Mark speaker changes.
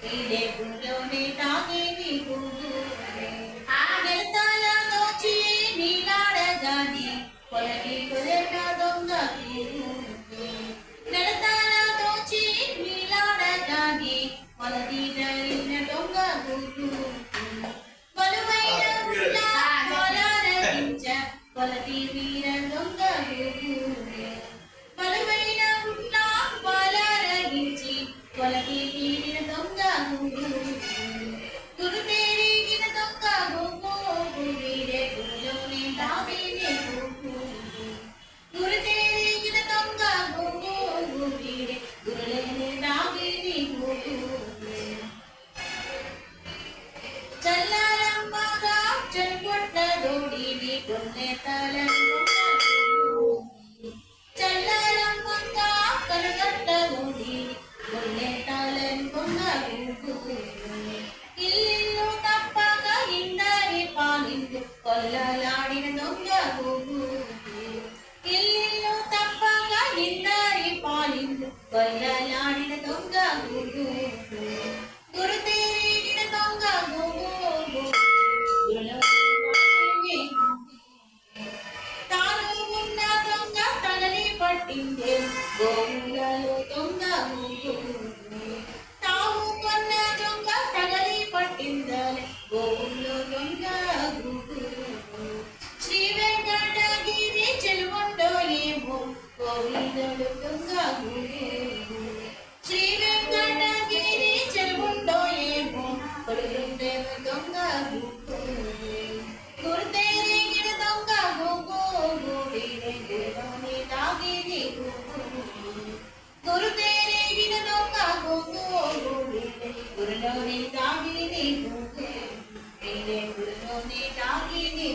Speaker 1: వీడే గుండెలోనే తాగేది గుండు నెలతాల దోచి నీలాడగాని కొలకి కొలెట దొంగ నెలతాల దోచి నీలాడగాని కొలది జరిగిన దొంగ గుండు బలువైన కొలరగించ కొలది వీర దొంగ బలువైన గుండా కొలరగించి కొలది వీరిన దొంగ గురు తేరిగిన దొంగ వీరే గురులోని దావినే గురు తేరిగిన దొంగ వీరే గురులేని దావిని చల్లారమ్మగా చనిపొట్ట దోడిని కొన్నే తలను చల్లారమ్మగా కనగట్ట దోడిని కొన్నే తలను ఇల్లు తప్పక ఇందరి పాలిందు కొల్లలాడిన దొంగ ఇల్లు తప్పక ఇందరి పాలిందు కొల్లలాడిన దొంగ గురు తేరిగిన దొంగ తాను ఉన్న దొంగ తలని పట్టిందే గోవులలో దొంగ తాము కొన్న దొంగ తగలి పట్టిందలే గోవుల్లో దొంగ శ్రీ వెంకటగిరి చెలుగొండో ఏమో గోవిందుడు దొంగ శ్రీ వెంకటగిరి చెలుగొండో ఏమో కొడుకుండేమో దొంగ గురుతేరిగిన దొంగ వీడే గురులోని తాగిది గురు తేరిగిన దొంగ గురులోని తాగిది వీడే గురులోని తాగిది